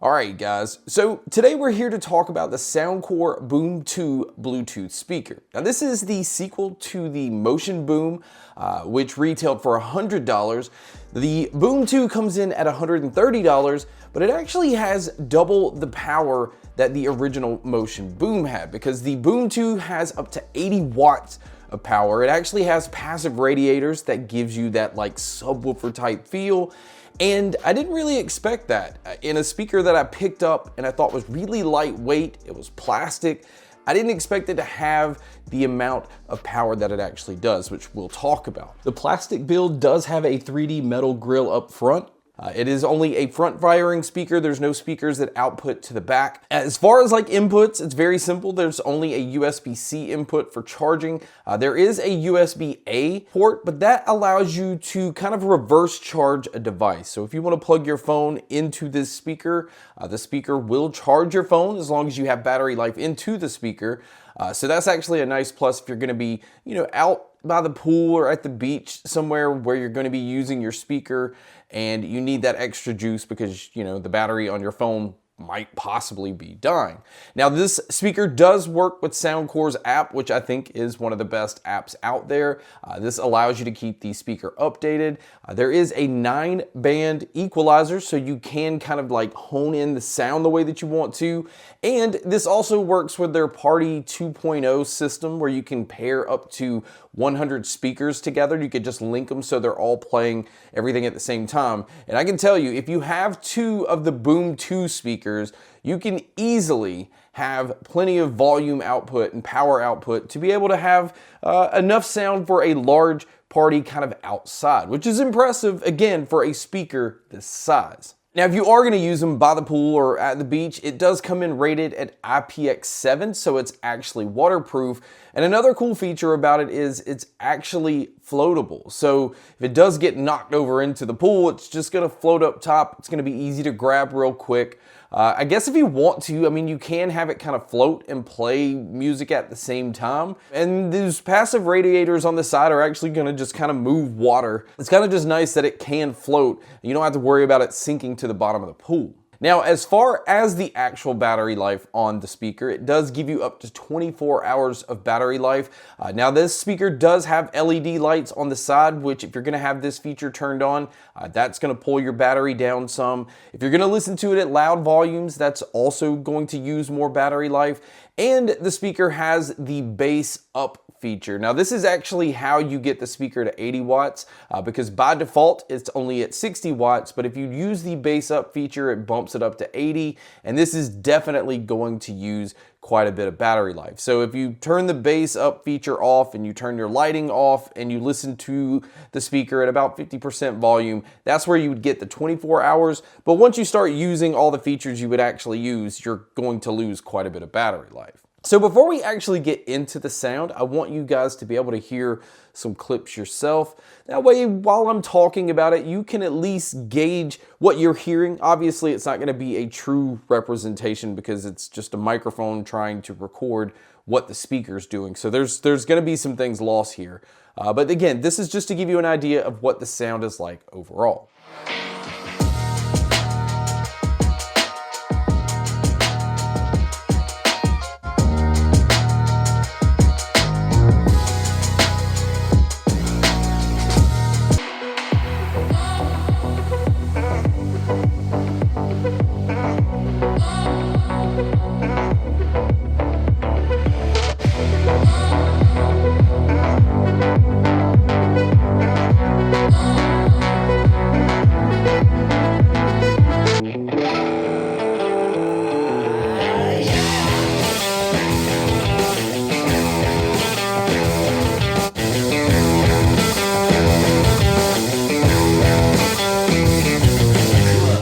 Alright guys, so today we're here to talk about the Soundcore Boom 2 Bluetooth speaker. Now this is the sequel to the Motion Boom, which retailed for $100. The Boom 2 comes in at $130, but it actually has double the power that the original Motion Boom had, because the Boom 2 has up to 80 watts of power. It actually has passive radiators that gives you that like subwoofer type feel. And I didn't really expect that in a speaker that I picked up and I thought was really lightweight. It was plastic. I didn't expect it to have the amount of power that it actually does, which we'll talk about. The plastic build does have a 3D metal grille up front. It is only a front firing speaker. There's no speakers that output to the back. As far as like inputs, it's very simple. There's only a USB-C input for charging. There is a USB-A port, but that allows you to kind of reverse charge a device. So if you want to plug your phone into this speaker, the speaker will charge your phone as long as you have battery life into the speaker. So that's actually a nice plus if you're going to be, out by the pool or at the beach somewhere where you're going to be using your speaker and you need that extra juice because, the battery on your phone might possibly be dying. Now this speaker does work with Soundcore's app, which I think is one of the best apps out there. This allows you to keep the speaker updated. There is a 9-band equalizer, so you can kind of like hone in the sound the way that you want to. And this also works with their Party 2.0 system where you can pair up to 100 speakers together. You could just link them so they're all playing everything at the same time. And I can tell you, if you have 2 of the Boom 2 speakers, you can easily have plenty of volume output and power output to be able to have enough sound for a large party kind of outside, which is impressive, again, for a speaker this size. Now, if you are going to use them by the pool or at the beach, it does come in rated at IPX7, so it's actually waterproof. And another cool feature about it is it's actually floatable. So if it does get knocked over into the pool, it's just going to float up top. It's going to be easy to grab real quick. I guess if you want to, you can have it kind of float and play music at the same time. And these passive radiators on the side are actually going to just kind of move water. It's kind of just nice that it can float. You don't have to worry about it sinking to the bottom of the pool. Now, as far as the actual battery life on the speaker, it does give you up to 24 hours of battery life. Now, this speaker does have LED lights on the side, which if you're going to have this feature turned on, that's going to pull your battery down some. If you're going to listen to it at loud volumes, that's also going to use more battery life. And the speaker has the bass up feature. Now this is actually how you get the speaker to 80 watts because by default it's only at 60 watts, but if you use the bass up feature it bumps it up to 80, and this is definitely going to use quite a bit of battery life. So if you turn the bass up feature off and you turn your lighting off and you listen to the speaker at about 50% volume, that's where you would get the 24 hours. But once you start using all the features you would actually use, you're going to lose quite a bit of battery life. So before we actually get into the sound, I want you guys to be able to hear some clips yourself. That way, while I'm talking about it, you can at least gauge what you're hearing. Obviously, it's not going to be a true representation because it's just a microphone trying to record what the speaker's doing. So there's going to be some things lost here. But again, this is just to give you an idea of what the sound is like overall.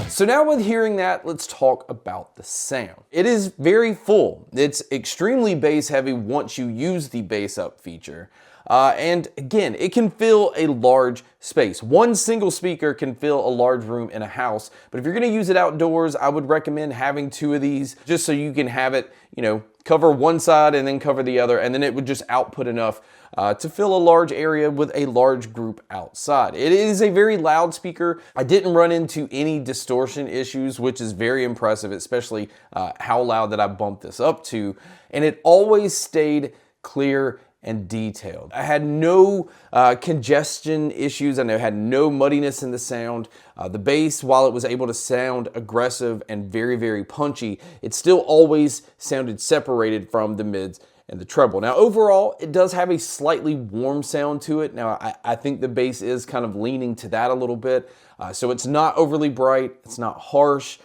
So now with hearing that, let's talk about the sound. It is very full. It's extremely bass heavy once you use the bass up feature. And again, it can fill a large space. One single speaker can fill a large room in a house, but if you're gonna use it outdoors, I would recommend having two of these just so you can have it, cover one side and then cover the other, and then it would just output enough to fill a large area with a large group outside. It is a very loud speaker. I didn't run into any distortion issues, which is very impressive, especially how loud that I bumped this up to, and it always stayed clear and detailed. I had no congestion issues, and I had no muddiness in the sound. The bass, while it was able to sound aggressive and very, very punchy, it still always sounded separated from the mids and the treble. Now, overall, it does have a slightly warm sound to it. Now, I think the bass is kind of leaning to that a little bit. So it's not overly bright, it's not harsh,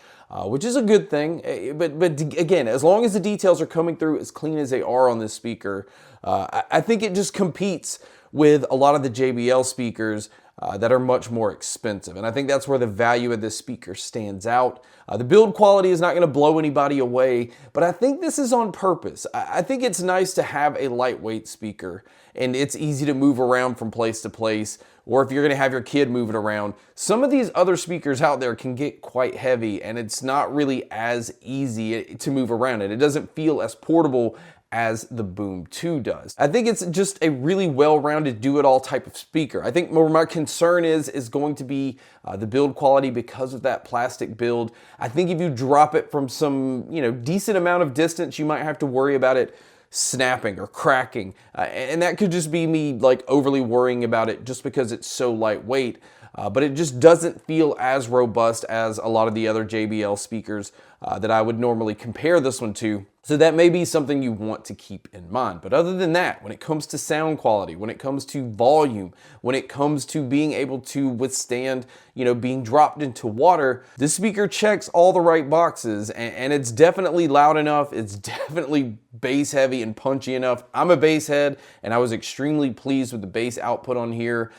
which is a good thing. But again, as long as the details are coming through as clean as they are on this speaker, I think it just competes with a lot of the JBL speakers that are much more expensive. And I think that's where the value of this speaker stands out. The build quality is not going to blow anybody away, but I think this is on purpose. I think it's nice to have a lightweight speaker, and it's easy to move around from place to place, or if you're going to have your kid moving around. Some of these other speakers out there can get quite heavy, and it's not really as easy to move around, and it doesn't feel as portable as the Boom 2 does. I think it's just a really well-rounded do-it-all type of speaker. I think where my concern is going to be the build quality because of that plastic build. I think if you drop it from some decent amount of distance, you might have to worry about it snapping or cracking, and that could just be me like overly worrying about it just because it's so lightweight. But it just doesn't feel as robust as a lot of the other JBL speakers that I would normally compare this one to. So that may be something you want to keep in mind. But other than that, when it comes to sound quality, when it comes to volume, when it comes to being able to withstand, being dropped into water, this speaker checks all the right boxes, and it's definitely loud enough. It's definitely bass heavy and punchy enough. I'm a bass head, and I was extremely pleased with the bass output on here,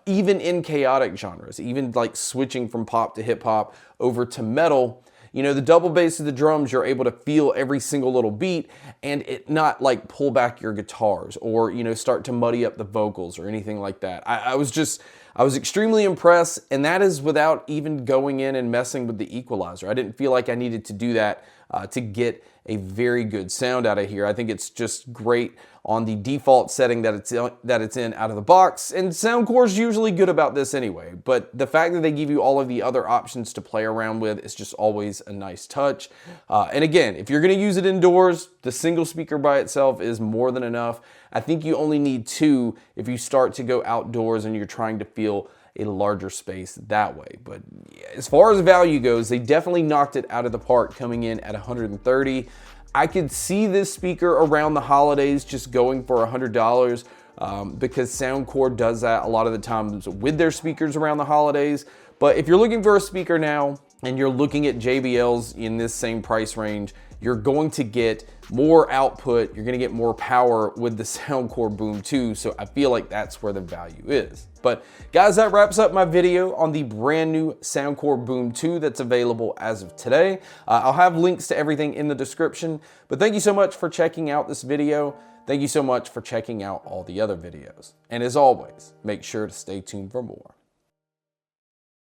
even in chaotic genres, even like switching from pop to hip hop over to metal. The double bass of the drums, you're able to feel every single little beat and it not like pull back your guitars or, start to muddy up the vocals or anything like that. I was extremely impressed, and that is without even going in and messing with the equalizer. I didn't feel like I needed to do that to get a very good sound out of here. I think it's just great on the default setting that it's in out of the box, and Soundcore is usually good about this anyway, but the fact that they give you all of the other options to play around with is just always a nice touch. And again, if you're going to use it indoors, the single speaker by itself is more than enough. I think you only need two if you start to go outdoors and you're trying to feel a larger space that way. But as far as value goes, they definitely knocked it out of the park coming in at $130. I could see this speaker around the holidays just going for $100 because Soundcore does that a lot of the times with their speakers around the holidays. But if you're looking for a speaker now and you're looking at JBLs in this same price range, you're going to get more output, you're going to get more power with the Soundcore Boom 2, so I feel like that's where the value is. But guys, that wraps up my video on the brand new Soundcore Boom 2 that's available as of today. I'll have links to everything in the description, but thank you so much for checking out this video. Thank you so much for checking out all the other videos. And as always, make sure to stay tuned for more.